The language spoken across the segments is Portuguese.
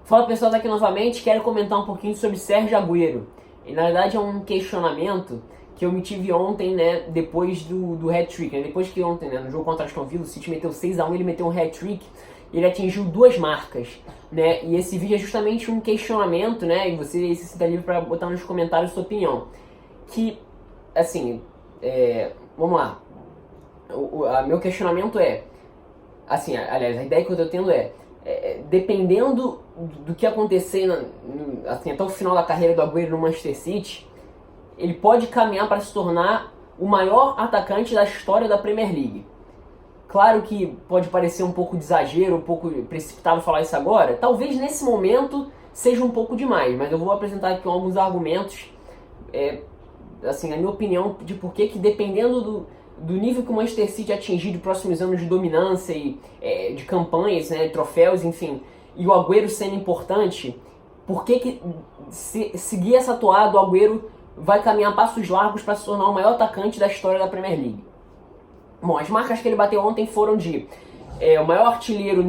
Fala pessoal, tá aqui novamente, quero comentar um pouquinho sobre Sérgio Agüero. E na verdade é um questionamento que eu me tive ontem, né, depois do hat-trick, né, depois que ontem, né, no jogo contra o Aston Villa, o City meteu 6-1, ele meteu um hat-trick, ele atingiu 2 marcas, né, e esse vídeo é justamente um questionamento, né, e você se sinta livre para botar nos comentários sua opinião. Que, assim, vamos lá, meu questionamento é, assim, aliás, a ideia que eu tô tendo dependendo do que acontecer assim, até o final da carreira do Agüero no Manchester City, ele pode caminhar para se tornar o maior atacante da história da Premier League. Claro que pode parecer um pouco de exagero, um pouco precipitado falar isso agora, talvez nesse momento seja um pouco demais, mas eu vou apresentar aqui alguns argumentos, assim, a minha opinião de por que dependendo do nível que o Manchester City atingir de próximos anos de dominância e de campanhas, né, troféus, enfim, e o Agüero sendo importante, por que seguir essa toada, o Agüero vai caminhar passos largos para se tornar o maior atacante da história da Premier League? Bom, as marcas que ele bateu ontem foram de o maior artilheiro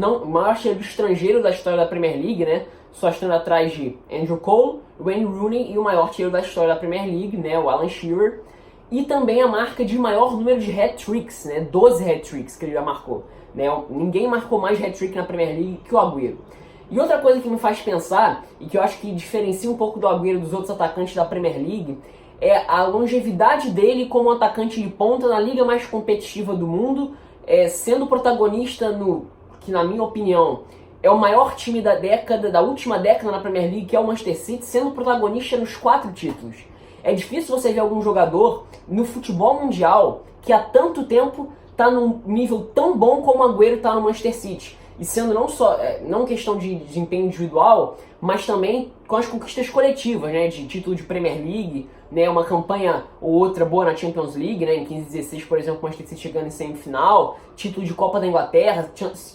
estrangeiro da história da Premier League, né, só estando atrás de Andrew Cole, Wayne Rooney e o maior artilheiro da história da Premier League, né, o Alan Shearer. E também a marca de maior número de hat-tricks, né? 12 hat-tricks que ele já marcou. Né? Ninguém marcou mais hat-trick na Premier League que o Agüero. E outra coisa que me faz pensar, e que eu acho que diferencia um pouco do Agüero dos outros atacantes da Premier League, é a longevidade dele como atacante de ponta na liga mais competitiva do mundo, sendo protagonista que na minha opinião é o maior time da última década na Premier League, que é o Manchester City, sendo protagonista nos 4 títulos. É difícil você ver algum jogador no futebol mundial que há tanto tempo está num nível tão bom como o Agüero está no Manchester City. E sendo não questão de desempenho individual, mas também com as conquistas coletivas, né, de título de Premier League, né, uma campanha ou outra boa na Champions League, né, em 15-16, por exemplo, o Manchester City chegando em semifinal, título de Copa da Inglaterra,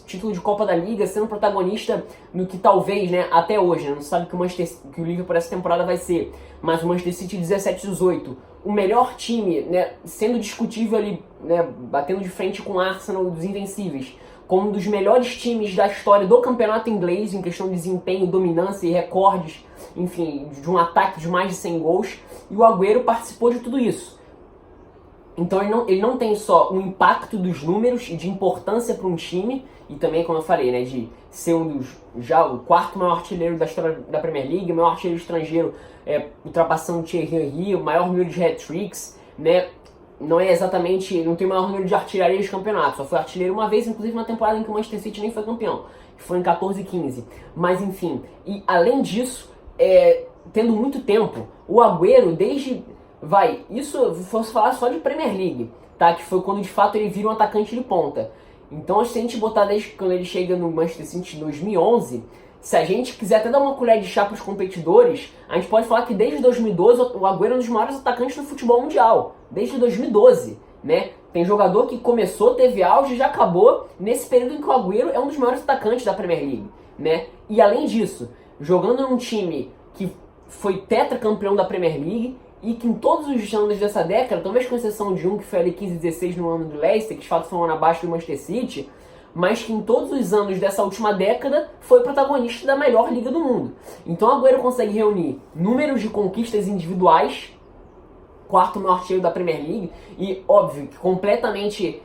título de Copa da Liga, sendo protagonista no que talvez, né, até hoje, né, não sabe que o Liverpool essa temporada vai ser, mas o Manchester City 17-18, o melhor time, né, sendo discutível ali, né, batendo de frente com o Arsenal dos Invencíveis, como um dos melhores times da história do campeonato inglês, em questão de desempenho, dominância e recordes, enfim, de um ataque de mais de 100 gols, e o Agüero participou de tudo isso. Então ele não tem só o impacto dos números e de importância para um time, e também, como eu falei, né, de ser já o 4º maior artilheiro da história da Premier League, o maior artilheiro estrangeiro, ultrapassando o Thierry Henry, o maior número de hat-tricks, né? Não tem o maior número de artilharia de campeonato, só foi artilheiro uma vez, inclusive na temporada em que o Manchester City nem foi campeão, que foi em 14-15. Mas enfim, e além disso, tendo muito tempo, o Agüero isso fosse falar só de Premier League, tá? Que foi quando de fato ele vira um atacante de ponta. Então se a gente botar desde quando ele chega no Manchester City em 2011, se a gente quiser até dar uma colher de chá para os competidores, a gente pode falar que desde 2012 o Agüero é um dos maiores atacantes do futebol mundial. Desde 2012, né? Tem jogador que começou, teve auge e já acabou nesse período em que o Agüero é um dos maiores atacantes da Premier League, né? E além disso, jogando num time que foi tetracampeão da Premier League e que em todos os anos dessa década, talvez com exceção de um que foi ali 15-16 no ano do Leicester, que de fato foi um ano abaixo do Manchester City, mas que em todos os anos dessa última década foi protagonista da melhor liga do mundo. Então o Agüero consegue reunir números de conquistas individuais, 4º maior artilheiro da Premier League, e óbvio que completamente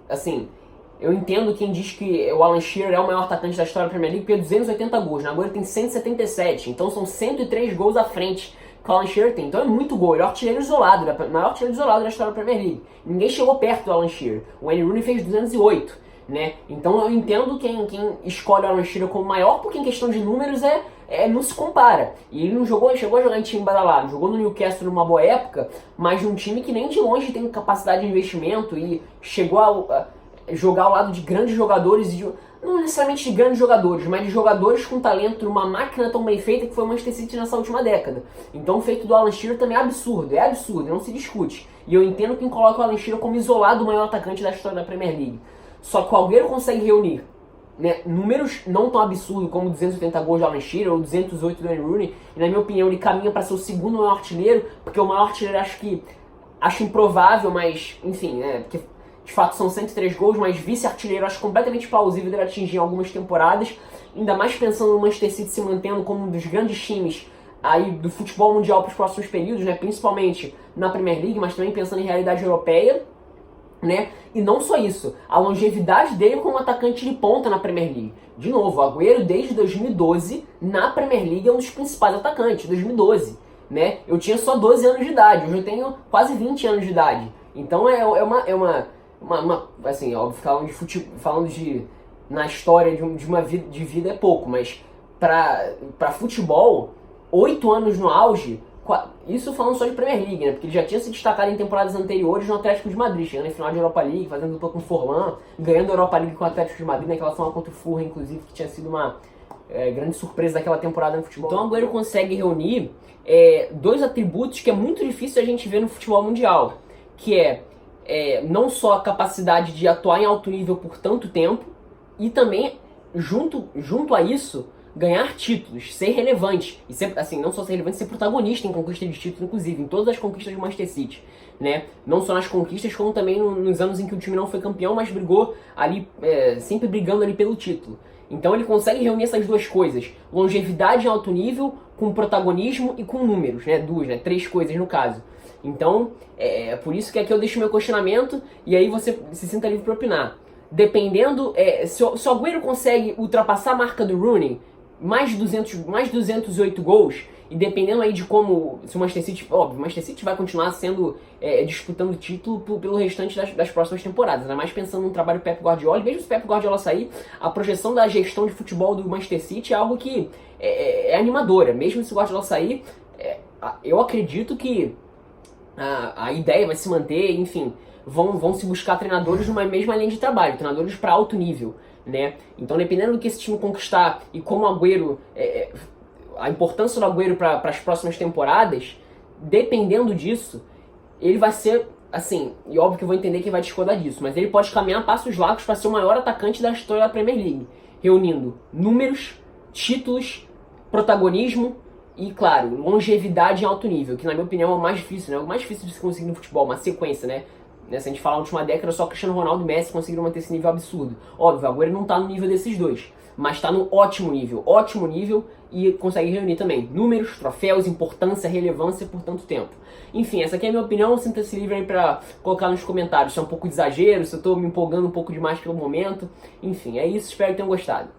assim, eu entendo quem diz que o Alan Shearer é o maior atacante da história da Premier League porque 280 gols, o Agüero tem 177, então são 103 gols à frente que o Alan Shearer tem, então é muito gol, ele é o artilheiro isolado, o maior artilheiro isolado da história da Premier League. Ninguém chegou perto do Alan Shearer, o Wayne Rooney fez 208, né? Então eu entendo quem escolhe o Alan Shearer como maior, porque em questão de números não se compara. E ele não chegou a jogar em time badalado, jogou no Newcastle numa boa época, mas num time que nem de longe tem capacidade de investimento e chegou a jogar ao lado de grandes jogadores, não necessariamente de grandes jogadores, mas de jogadores com talento numa máquina tão bem feita que foi o Manchester City nessa última década. Então o feito do Alan Shearer também é absurdo, não se discute. E eu entendo quem coloca o Alan Shearer como isolado o maior atacante da história da Premier League. Só que o Agüero consegue reunir, né, números não tão absurdos como 280 gols de Alan Shearer ou 208 do Wayne Rooney, e na minha opinião ele caminha para ser o 2º maior artilheiro, porque o maior artilheiro acho improvável, mas enfim, porque de fato são 103 gols, mas vice-artilheiro acho completamente plausível dele atingir em algumas temporadas. ainda mais pensando no Manchester City se mantendo como um dos grandes times aí do futebol mundial para os próximos períodos, né? Principalmente na Premier League, mas também pensando em realidade europeia, né? E não só isso, a longevidade dele como atacante de ponta na Premier League. De novo, o Agüero desde 2012 na Premier League é um dos principais atacantes, 2012, né? Eu tinha só 12 anos de idade, hoje eu tenho quase 20 anos de idade. Então assim, óbvio, falando de na história de uma vida, de vida é pouco, mas para futebol, 8 anos no auge, isso falando só de Premier League, né? Porque ele já tinha se destacado em temporadas anteriores no Atlético de Madrid, chegando em final de Europa League, fazendo dupla com o Forlan, ganhando a Europa League com o Atlético de Madrid naquela final contra o Fulham, inclusive, que tinha sido uma grande surpresa daquela temporada no futebol. Então o Agüero consegue reunir dois atributos que é muito difícil a gente ver no futebol mundial, que não só a capacidade de atuar em alto nível por tanto tempo, e também, junto a isso, ganhar títulos, ser relevante, e ser, assim, não só ser relevante, ser protagonista em conquista de títulos, inclusive, em todas as conquistas do Manchester City, né? Não só nas conquistas, como também nos anos em que o time não foi campeão, mas brigou ali, sempre brigando ali pelo título. Então ele consegue reunir essas duas coisas, longevidade em alto nível, com protagonismo e com números, né? Três coisas no caso. Então, por isso que aqui eu deixo meu questionamento, e aí você se sinta livre para opinar. Dependendo, se o Agüero consegue ultrapassar a marca do Rooney, mais 208 gols, e dependendo aí de como, se o Manchester City, óbvio, o Manchester City vai continuar sendo, disputando o título pelo restante das próximas temporadas, ainda mais pensando no trabalho do Pep Guardiola. E mesmo se o Pep Guardiola sair, a projeção da gestão de futebol do Manchester City é algo que é animadora. Mesmo se o Guardiola sair, eu acredito que a ideia vai se manter, enfim, vão se buscar treinadores numa mesma linha de trabalho, treinadores para alto nível, né? Então, dependendo do que esse time conquistar e como o Agüero, a importância do Agüero para as próximas temporadas, dependendo disso, ele vai ser, assim, e óbvio que eu vou entender que vai discordar disso, mas ele pode caminhar passos largos para ser o maior atacante da história da Premier League, reunindo números, títulos, protagonismo e, claro, longevidade em alto nível, que na minha opinião é o mais difícil, né? O mais difícil de se conseguir no futebol, uma sequência, né? Se a gente falar na última década, só Cristiano Ronaldo e Messi conseguiram manter esse nível absurdo. Óbvio, agora ele não tá no nível desses dois, mas tá no ótimo nível e consegue reunir também números, troféus, importância, relevância por tanto tempo. Enfim, essa aqui é a minha opinião, sinta-se livre aí pra colocar nos comentários se é um pouco de exagero, se eu tô me empolgando um pouco demais pelo momento. Enfim, é isso, espero que tenham gostado.